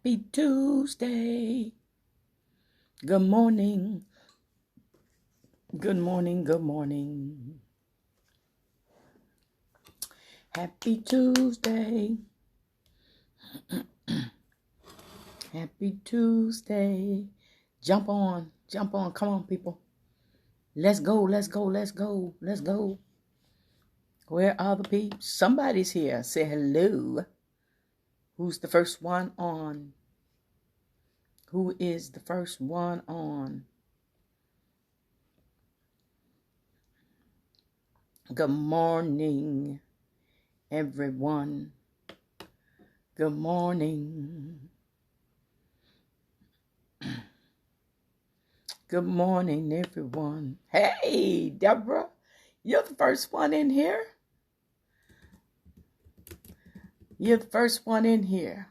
Happy Tuesday. Good morning. Good morning. Good morning. Happy Tuesday. Happy Tuesday. Jump on. Jump on. Come on, people. Let's go. Let's go. Let's go. Let's go. Where are the peeps? Somebody's here. Say hello. Who's the first one on? Who is the first one on? Good morning, everyone. Good morning. Good morning, everyone. Hey, Deborah, you're the first one in here. You're the first one in here.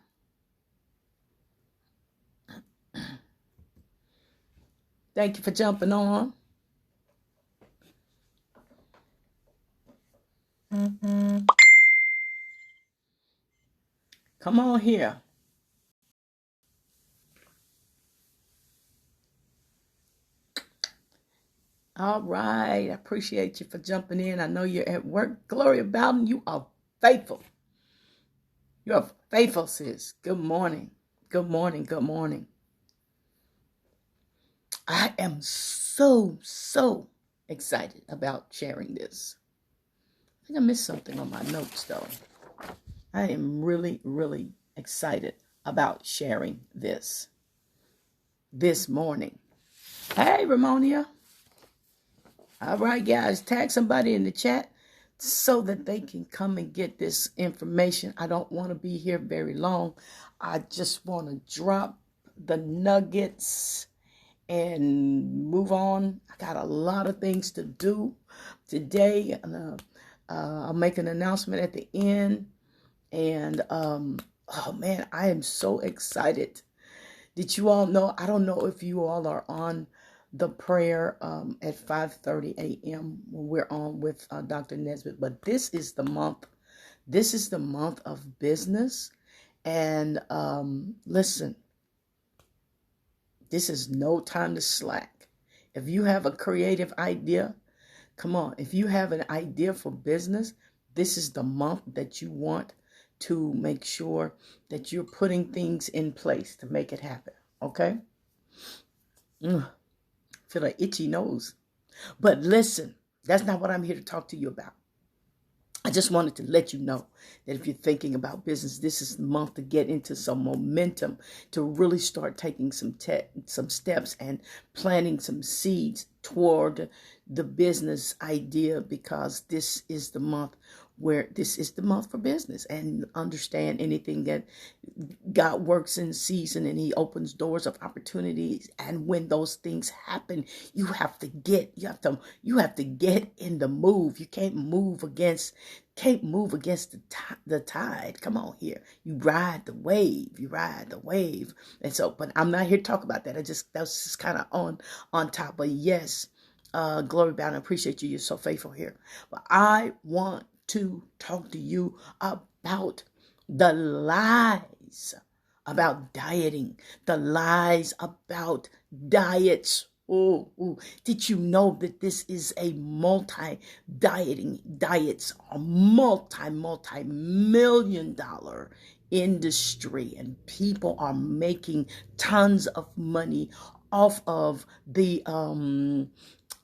Thank you for jumping on. Come on here. All right. I appreciate you for jumping in. I know you're at work. Gloria Bowden, you are faithful. You are faithful, sis. Good morning. Good morning. Good morning. I am so excited about sharing this. I think I missed something on my notes, though. I am really excited about sharing this morning. Hey, Ramonia. All right, guys, tag somebody in the chat so that they can come and get this information. I don't want to be here very long. I just want to drop the nuggets and move on. I got a lot of things to do today. I'll make an announcement at the end. And, oh man, I am so excited. Did you all know? I don't know if you all are on the prayer at 5:30 a.m. when we're on with Dr. Nesbitt, but this is the month. This is the month of business. And listen, this is no time to slack. If you have a creative idea, come on. If you have an idea for business, this is the month that you want to make sure that you're putting things in place to make it happen. Okay? Feel an itchy nose. But listen, that's not what I'm here to talk to you about. I just wanted to let you know that if you're thinking about business, this is the month to get into some momentum, to really start taking some steps and planting some seeds toward the business idea, because this is the month for business. And understand, anything that God works in season and he opens doors of opportunities. And when those things happen, you have to get in the move. You can't move against the tide. Come on here. You ride the wave. And so, but I'm not here to talk about that. That's just kind of on top. But yes, Glory Bound, I appreciate you. You're so faithful here. But I want to talk to you about the lies about dieting, the lies about diets. Oh, did you know that this is a diets are multi-million-dollar industry, and people are making tons of money off of the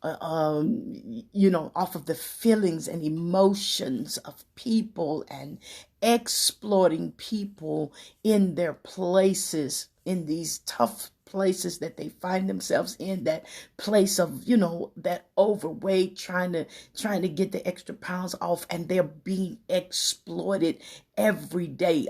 off of the feelings and emotions of people, and exploiting people in their places, in these tough places that they find themselves in, that place of, that overweight, trying to get the extra pounds off, and they're being exploited every day.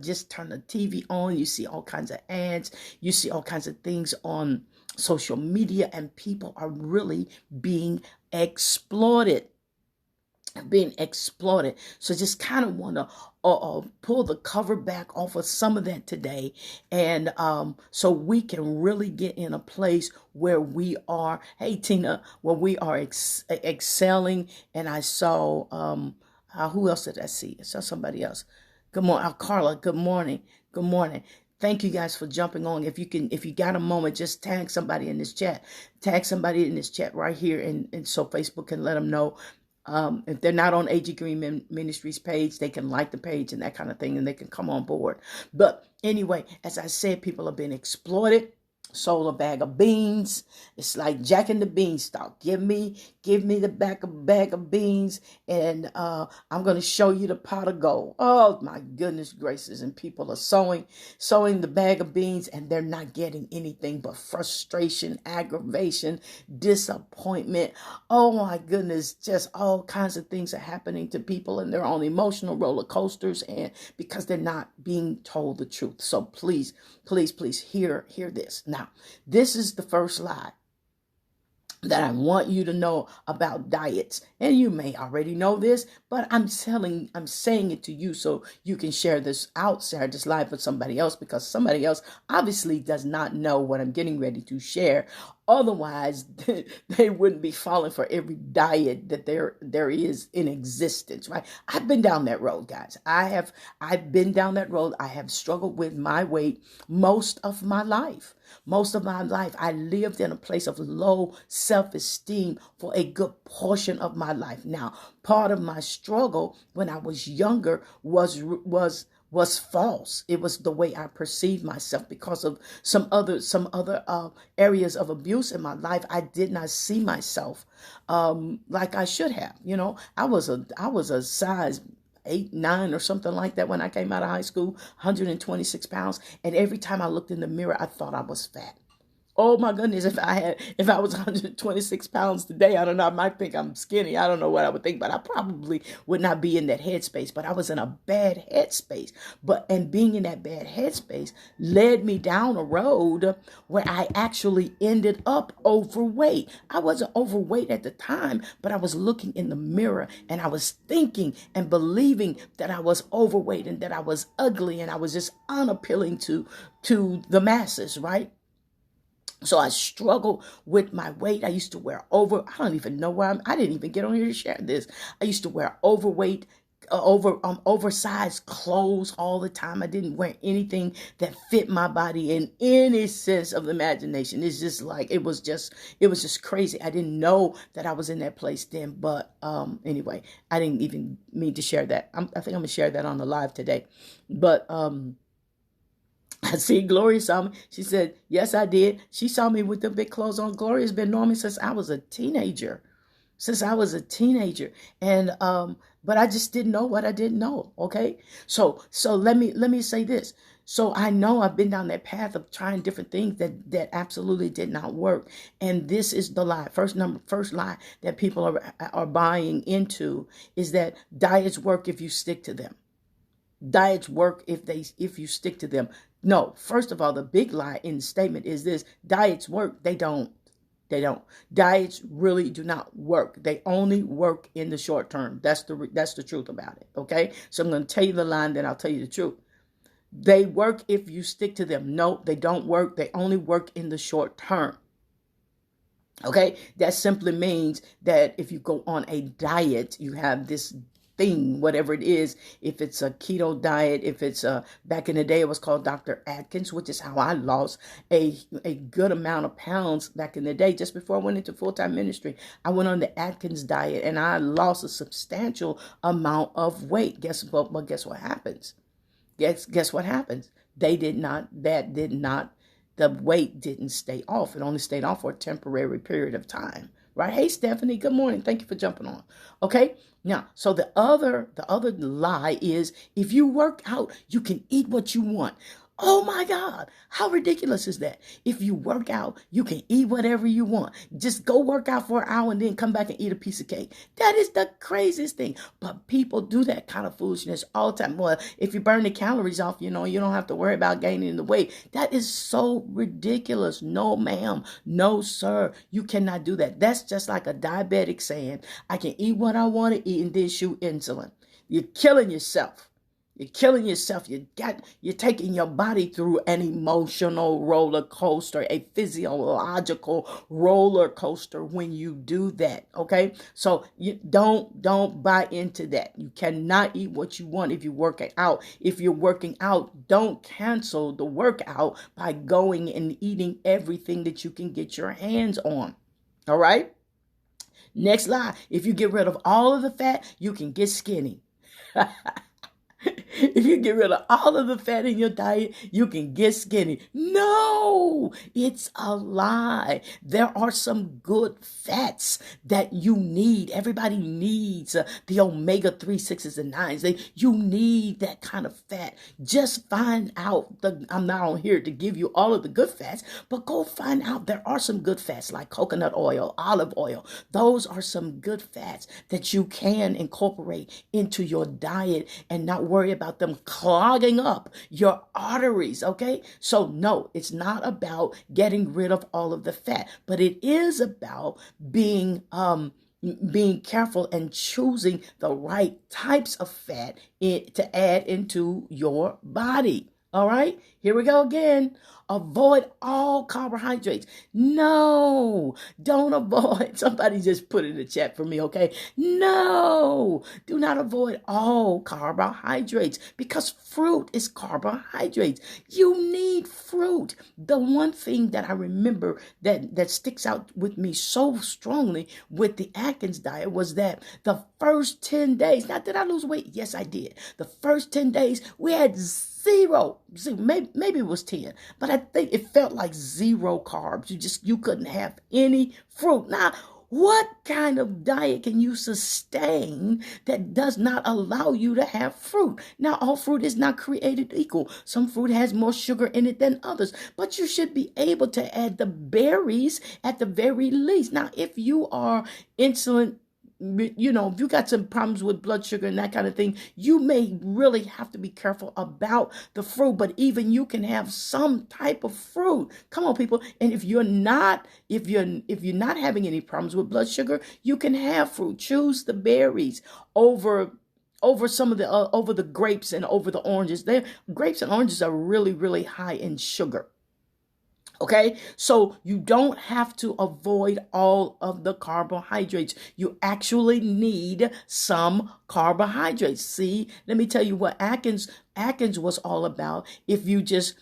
Just turn the TV on, you see all kinds of ads, you see all kinds of things on social media, and people are really being exploited. So just kind of want to pull the cover back off of some of that today, and so we can really get in a place where we are, hey Tina, where we are excelling. And I saw who else did I see? I saw somebody else. Good morning, Carla. Good morning. Thank you guys for jumping on. If you got a moment, just tag somebody in this chat. Tag somebody in this chat right here, and so Facebook can let them know. If they're not on AG Green Ministries page, they can like the page and that kind of thing, and they can come on board. But anyway, as I said, people have been exploited. Sold a bag of beans. It's like Jack and the Beanstalk. Give me the bag of beans, and I'm going to show you the pot of gold. Oh my goodness gracious! And people are sowing the bag of beans, and they're not getting anything but frustration, aggravation, disappointment. Oh my goodness! Just all kinds of things are happening to people, and they're on emotional roller coasters, and because they're not being told the truth. So please hear this. Now, this is the first lie that I want you to know about diets. And you may already know this, but I'm saying it to you so you can share this live with somebody else, because somebody else obviously does not know what I'm getting ready to share. Otherwise, they wouldn't be falling for every diet that there is in existence, right? I've been down that road, guys. I've been down that road. I have struggled with my weight most of my life. Most of my life, I lived in a place of low self-esteem for a good portion of my life. Now, part of my struggle when I was younger was false. It was the way I perceived myself because of some other areas of abuse in my life. I did not see myself like I should have. You know, I was a size 8, 9 or something like that when I came out of high school, 126 pounds. And every time I looked in the mirror, I thought I was fat. Oh my goodness, if I was 126 pounds today, I don't know, I might think I'm skinny. I don't know what I would think, but I probably would not be in that headspace. But I was in a bad headspace. And being in that bad headspace led me down a road where I actually ended up overweight. I wasn't overweight at the time, but I was looking in the mirror and I was thinking and believing that I was overweight and that I was ugly and I was just unappealing to the masses, right? So I struggled with my weight. I used to wear I don't even know why I didn't even get on here to share this. I used to wear oversized clothes all the time. I didn't wear anything that fit my body in any sense of the imagination. It's just like, it was just crazy. I didn't know that I was in that place then. But anyway, I didn't even mean to share that. I think I'm going to share that on the live today. But I see Gloria saw me. She said, yes, I did. She saw me with the big clothes on. Gloria's been knowing me since I was a teenager. And, but I just didn't know what I didn't know. Okay. So let me say this. So I know I've been down that path of trying different things that absolutely did not work. And this is the lie. First lie that people are buying into is that diets work if you stick to them. Diets work if you stick to them. No, first of all, the big lie in the statement is this: diets work. They don't. Diets really do not work. They only work in the short term. That's the truth about it. Okay. So I'm going to tell you the line, then I'll tell you the truth. They work if you stick to them. No, they don't work. They only work in the short term. Okay. That simply means that if you go on a diet, you have this thing, whatever it is, if it's a keto diet, if it's back in the day, it was called Dr. Atkins, which is how I lost a good amount of pounds back in the day. Just before I went into full-time ministry, I went on the Atkins diet and I lost a substantial amount of weight. Guess what happens? Guess what happens? The weight didn't stay off. It only stayed off for a temporary period of time. Right? Hey, Stephanie, good morning. Thank you for jumping on. Okay. Now, so the other lie is if you work out, you can eat what you want. Oh my God, how ridiculous is that? If you work out, you can eat whatever you want. Just go work out for an hour and then come back and eat a piece of cake. That is the craziest thing. But people do that kind of foolishness all the time. Well, if you burn the calories off, you don't have to worry about gaining the weight. That is so ridiculous. No, ma'am. No, sir. You cannot do that. That's just like a diabetic saying, I can eat what I want to eat and then shoot insulin. You're killing yourself. You're killing yourself. You're taking your body through an emotional roller coaster, a physiological roller coaster when you do that. Okay. So you don't buy into that. You cannot eat what you want if you're working out. If you're working out, don't cancel the workout by going and eating everything that you can get your hands on. All right. Next lie. If you get rid of all of the fat, you can get skinny. If you get rid of all of the fat in your diet, you can get skinny. No, it's a lie. There are some good fats that you need. Everybody needs the omega-3, 6s, and 9s. You need that kind of fat. Just find out. I'm not on here to give you all of the good fats, but go find out there are some good fats like coconut oil, olive oil. Those are some good fats that you can incorporate into your diet and not worry about them clogging up your arteries. Okay. So no, it's not about getting rid of all of the fat, but it is about being careful and choosing the right types of fat to add into your body. All right, here we go again. Avoid all carbohydrates. No, don't avoid. Somebody just put it in the chat for me, okay? No, do not avoid all carbohydrates because fruit is carbohydrates. You need fruit. The one thing that I remember that sticks out with me so strongly with the Atkins diet was that the first 10 days, not that I lose weight, yes, I did. The first 10 days, we had zero, maybe it was 10, but I think it felt like zero carbs. You couldn't have any fruit. Now, what kind of diet can you sustain that does not allow you to have fruit? Now, all fruit is not created equal. Some fruit has more sugar in it than others, but you should be able to add the berries at the very least. Now, if you are insulin, if you got some problems with blood sugar and that kind of thing, you may really have to be careful about the fruit, but even you can have some type of fruit. Come on, people. And if you're not having any problems with blood sugar, you can have fruit. Choose the berries over some of the over the grapes and over the oranges. Grapes and oranges are really, really high in sugar. Okay, so you don't have to avoid all of the carbohydrates. You actually need some carbohydrates. See, let me tell you what Atkins was all about. If you just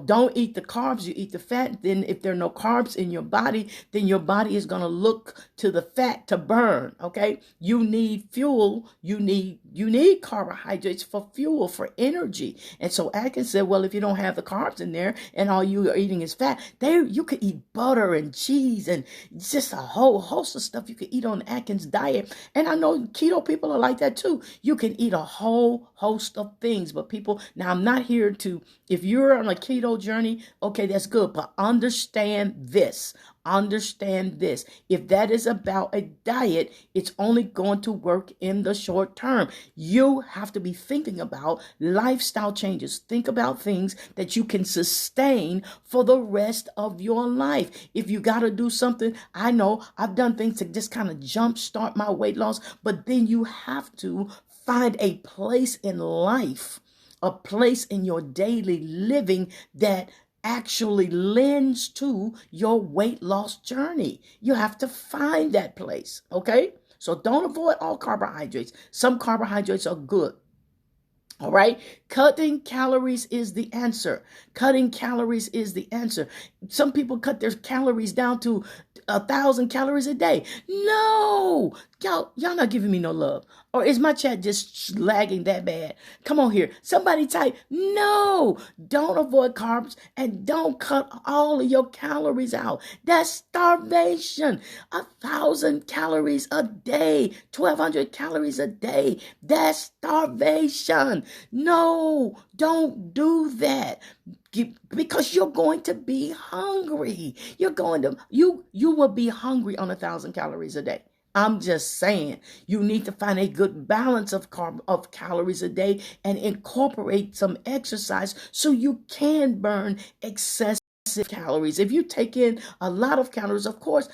don't eat the carbs, you eat the fat. Then if there are no carbs in your body, then your body is going to look to the fat to burn. Okay. You need fuel. You need carbohydrates for fuel, for energy. And so Atkins said, well, if you don't have the carbs in there and all you are eating is fat, you could eat butter and cheese and just a whole host of stuff you could eat on Atkins diet. And I know keto people are like that too. You can eat a whole host of things, but people, now I'm not here to, if you're on a keto journey, okay, that's good. But understand this. If that is about a diet, it's only going to work in the short term. You have to be thinking about lifestyle changes. Think about things that you can sustain for the rest of your life. If you got to do something, I know I've done things to just kind of jumpstart my weight loss, but then you have to find a place in life, a place in your daily living that actually lends to your weight loss journey. You have to find that place, okay? So don't avoid all carbohydrates. Some carbohydrates are good. All right. Cutting calories is the answer. Cutting calories is the answer. Some people cut their calories down to 1,000 calories a day. No, y'all not giving me no love. Or is my chat just lagging that bad? Come on here. Somebody type, no, don't avoid carbs and don't cut all of your calories out. That's starvation. 1,000 calories a day, 1,200 calories a day. That's starvation. No, don't do that. Because you're going to be hungry. You will be hungry on 1,000 calories a day. I'm just saying, you need to find a good balance of calories a day and incorporate some exercise so you can burn excessive calories. If you take in a lot of calories, of course,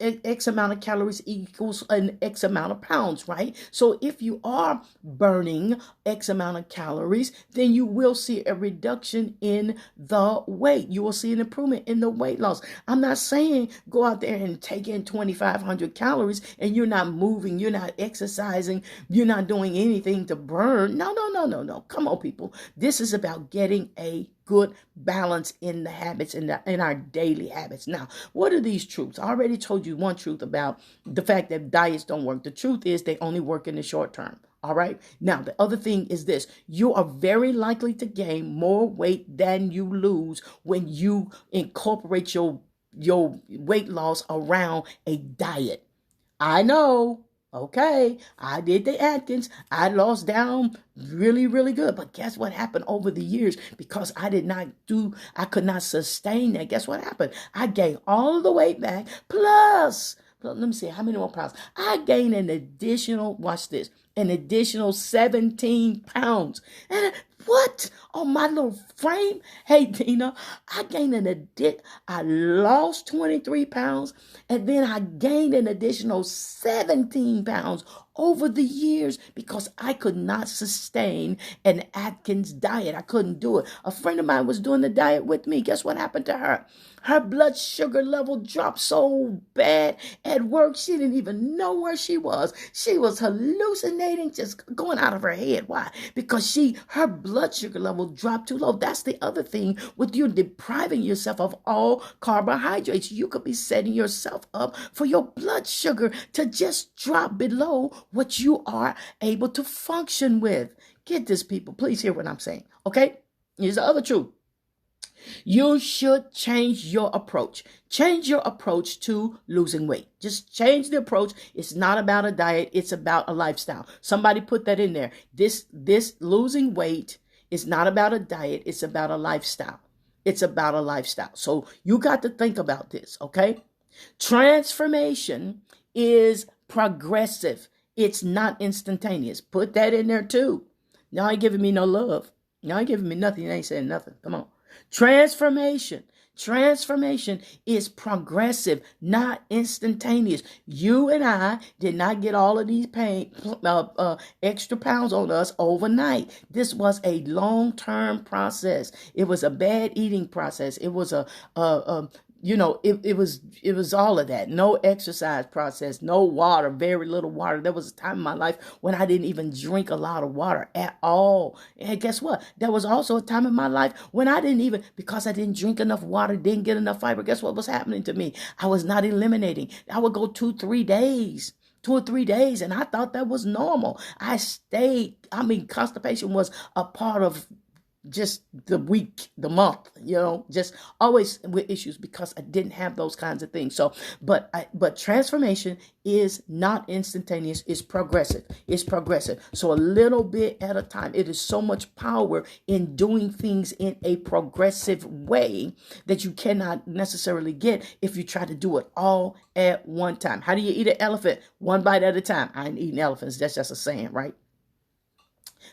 X amount of calories equals an X amount of pounds, right? So if you are burning X amount of calories, then you will see a reduction in the weight. You will see an improvement in the weight loss. I'm not saying go out there and take in 2,500 calories and you're not moving, you're not exercising, you're not doing anything to burn. No. Come on, people. This is about getting a good balance in the habits, in our daily habits. Now, what are these truths? I already told you one truth about the fact that diets don't work. The truth is they only work in the short term. All right. Now, the other thing is this. You are very likely to gain more weight than you lose when you incorporate your weight loss around a diet. I know. Okay, I did the Atkins. I lost down really, really good. But guess what happened over the years? Because I could not sustain that. Guess what happened? I gained all of the weight back. Plus, let me see, how many more pounds? I gained watch this, an additional 17 pounds. And what? On my little frame? Hey, Dina, I lost 23 pounds and then I gained an additional 17 pounds over the years because I could not sustain an Atkins diet. I couldn't do it. A friend of mine was doing the diet with me. Guess what happened to her? Her blood sugar level dropped so bad at work, she didn't even know where she was. She was hallucinating, just going out of her head. Why? Because her blood sugar level dropped too low. That's the other thing with you depriving yourself of all carbohydrates. You could be setting yourself up for your blood sugar to just drop below what you are able to function with. Get this, people. Please hear what I'm saying. Okay? Here's the other truth. You should change your approach. Change your approach to losing weight. Just change the approach. It's not about a diet. It's about a lifestyle. Somebody put that in there. This losing weight is not about a diet. It's about a lifestyle. It's about a lifestyle. So you got to think about this, okay? Transformation is progressive. It's not instantaneous. Put that in there too. Y'all ain't giving me no love. Y'all ain't giving me nothing. You ain't saying nothing. Come on. Transformation is progressive, not instantaneous. You and I did not get all of these extra pounds on us overnight. This was a long-term process. It was a bad eating process. It was it was all of that. No exercise process, no water, very little water. There was a time in my life when I didn't even drink a lot of water at all. And guess what? There was also a time in my life when because I didn't drink enough water, didn't get enough fiber. Guess what was happening to me? I was not eliminating. I would go 2-3 days. 2 or 3 days, and I thought that was normal. Constipation was a part of just the week, the month, just always with issues because I didn't have those kinds of things. So, but transformation is not instantaneous. It's progressive. It's progressive. So a little bit at a time. It is so much power in doing things in a progressive way that you cannot necessarily get if you try to do it all at one time. How do you eat an elephant? One bite at a time. I ain't eating elephants. That's just a saying, right?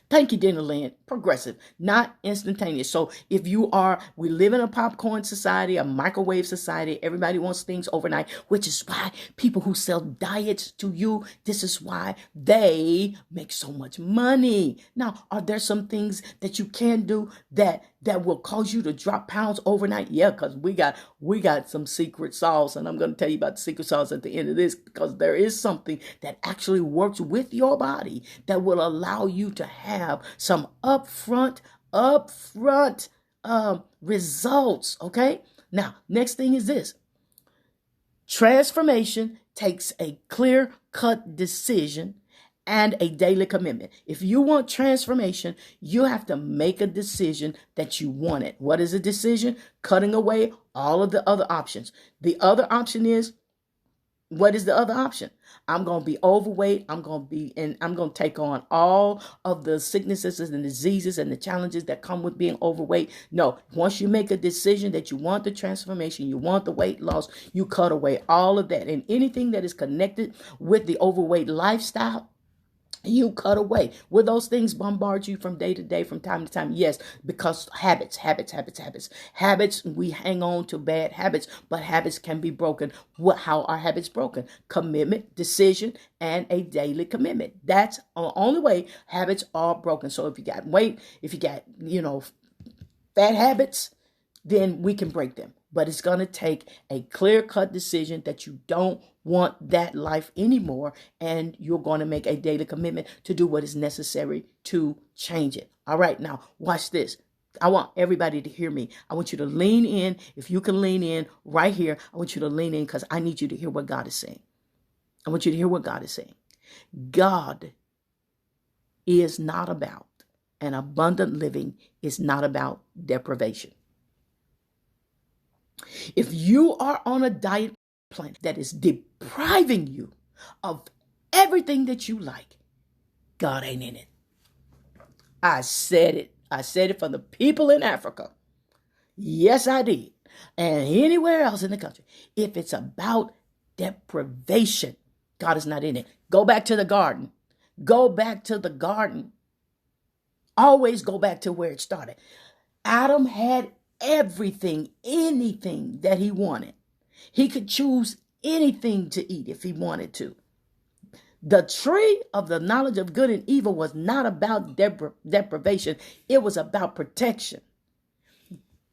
Thank you, Dina Lynn. Progressive, not instantaneous. So we live in a popcorn society, a microwave society. Everybody wants things overnight, which is why people who sell diets to you, this is why they make so much money. Now, are there some things that you can do that will cause you to drop pounds overnight? Yeah, because we got some secret sauce, and I'm going to tell you about the secret sauce at the end of this, because there is something that actually works with your body that will allow you to have some upfront results. Okay. Now, next thing is this. Transformation takes a clear-cut decision and a daily commitment. If you want transformation, you have to make a decision that you want it. What is a decision? Cutting away all of the other options. The other option is, what is the other option? I'm going to be overweight. I'm going to take on all of the sicknesses and diseases and the challenges that come with being overweight. No, once you make a decision that you want the transformation, you want the weight loss, you cut away all of that. And anything that is connected with the overweight lifestyle, You cut away. Will those things bombard you from day to day, from time to time? Yes, because habits. We hang on to bad habits, but habits can be broken. How are habits broken? Commitment, decision, and a daily commitment. That's the only way habits are broken. So if you got weight, if you got, fat habits, then we can break them. But it's going to take a clear-cut decision that you don't want that life anymore, and you're going to make a daily commitment to do what is necessary to change it. All right, now watch this. I want everybody to hear me. I want you to lean in. If you can lean in right here, I want you to lean in because I need you to hear what God is saying. I want you to hear what God is saying. God is not about, and abundant living is not about deprivation. If you are on a diet plan that is depriving you of everything that you like, God ain't in it. I said it. I said it for the people in Africa. Yes, I did. And anywhere else in the country. If it's about deprivation, God is not in it. Go back to the garden. Go back to the garden. Always go back to where it started. Adam had everything, anything that he wanted. He could choose anything to eat if he wanted to. The tree of the knowledge of good and evil was not about deprivation. It was about protection.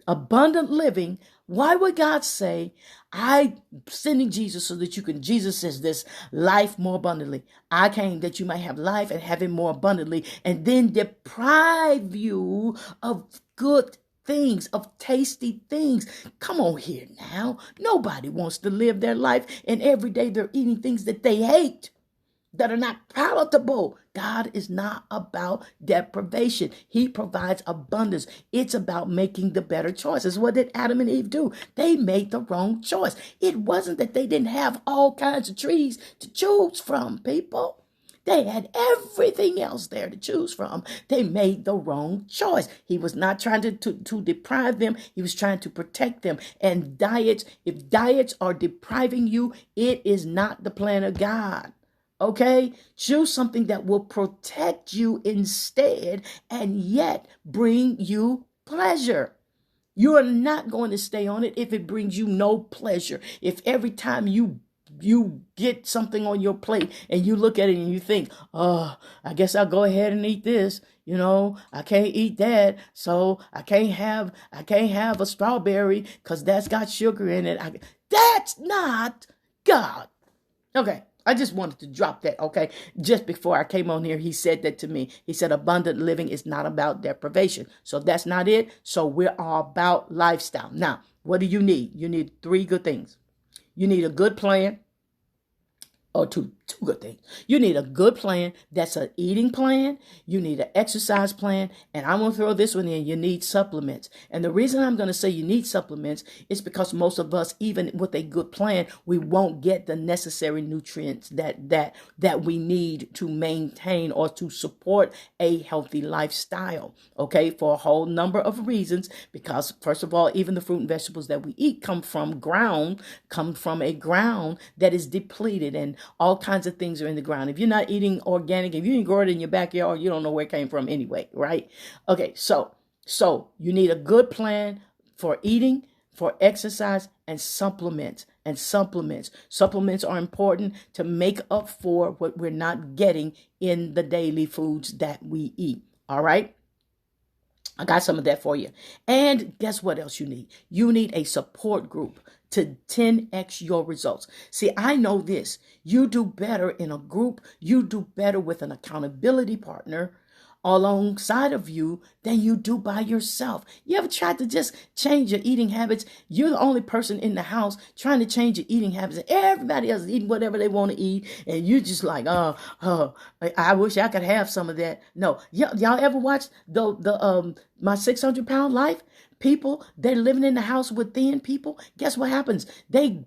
Abundant living. Why would God say, I'm sending Jesus so that Jesus says this, life more abundantly. I came that you might have life and have it more abundantly, and then deprive you of good things, of tasty things. Come on here now. Nobody wants to live their life and every day they're eating things that they hate, that are not palatable. God is not about deprivation. He provides abundance. It's about making the better choices. What did Adam and Eve do? They made the wrong choice. It wasn't that they didn't have all kinds of trees to choose from, people. They had everything else there to choose from. They made the wrong choice. He was not trying to deprive them. He was trying to protect them. And if diets are depriving you, it is not the plan of God. Okay? Choose something that will protect you instead and yet bring you pleasure. You are not going to stay on it if it brings you no pleasure. If every time you get something on your plate and you look at it and you think, oh, I guess I'll go ahead and eat this. I can't eat that. So I can't have a strawberry because that's got sugar in it. That's not God. Okay. I just wanted to drop that, okay? Just before I came on here, he said that to me. He said abundant living is not about deprivation. So that's not it. So we're all about lifestyle. Now, what do you need? You need 3 good things. You need a good plan. Or two good things. You need a good plan. That's an eating plan. You need an exercise plan. And I'm going to throw this one in. You need supplements. And the reason I'm going to say you need supplements is because most of us, even with a good plan, we won't get the necessary nutrients that we need to maintain or to support a healthy lifestyle. Okay, for a whole number of reasons. Because first of all, even the fruit and vegetables that we eat come from a ground that is depleted, and all kinds of things are in the ground. If you're not eating organic, if you didn't grow it in your backyard, you don't know where it came from anyway, right? Okay, so you need a good plan for eating, for exercise, and supplements. Supplements are important to make up for what we're not getting in the daily foods that we eat. All right? I got some of that for you. And guess what else you need? You need a support group to 10x your results. See, I know this. You do better in a group. You do better with an accountability partner alongside of you than you do by yourself. You ever tried to just change your eating habits? You're the only person in the house trying to change your eating habits. Everybody else is eating whatever they want to eat. And you just like, I wish I could have some of that. No, y'all ever watch My 600-Pound Life? People, they're living in the house with thin people. Guess what happens? They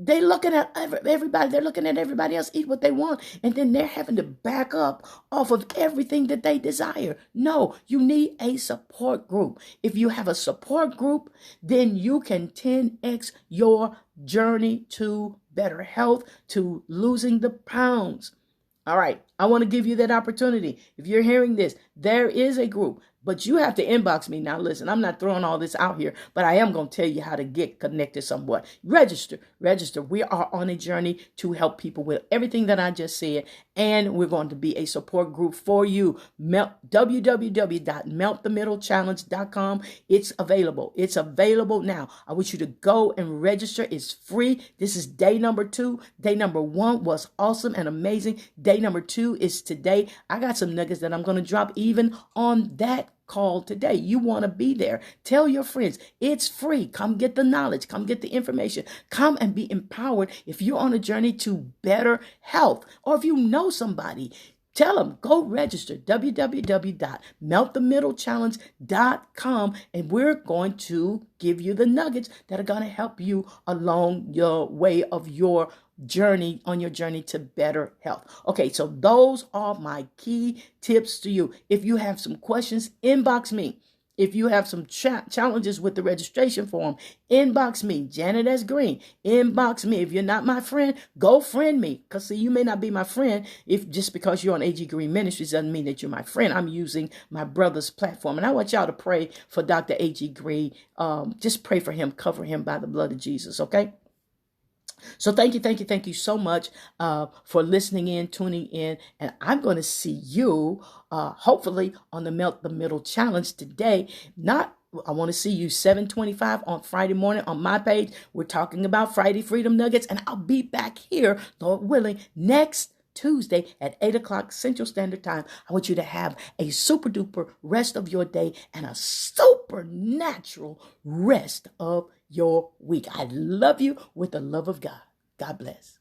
looking at everybody. They're looking at everybody else eat what they want, and then they're having to back up off of everything that they desire. No, you need a support group. If you have a support group, then you can 10x your journey to better health, to losing the pounds. All right. I want to give you that opportunity. If you're hearing this, there is a group, but you have to inbox me. Now, listen, I'm not throwing all this out here, but I am going to tell you how to get connected somewhat. Register. We are on a journey to help people with everything that I just said. And we're going to be a support group for you. www.meltthemiddlechallenge.com. It's available. It's available now. I want you to go and register. It's free. This is day number 2. Day number 1 was awesome and amazing. Day number 2 is today. I got some nuggets that I'm going to drop even on that call today. You want to be there. Tell your friends. It's free. Come get the knowledge. Come get the information. Come and be empowered if you're on a journey to better health, or if you know somebody. Tell them, go register, www.meltthemiddlechallenge.com, and we're going to give you the nuggets that are going to help you along your way of your journey, on your journey to better health. Okay, so those are my key tips to you. If you have some questions, inbox me. If you have some challenges with the registration form, inbox me, Janet S. Green. Inbox me. If you're not my friend, go friend me. Because see, you may not be my friend if just because you're on AG Green Ministries doesn't mean that you're my friend. I'm using my brother's platform. And I want y'all to pray for Dr. AG Green. Just pray for him. Cover him by the blood of Jesus, okay? So thank you so much for listening in, tuning in, and I'm going to see you hopefully on the Melt the Middle Challenge today. I want to see you 7:25 on Friday morning on my page. We're talking about Friday Freedom Nuggets, and I'll be back here, Lord willing, next Tuesday at 8 o'clock Central Standard Time. I want you to have a super duper rest of your day and a supernatural rest of your week. I love you with the love of God. God bless.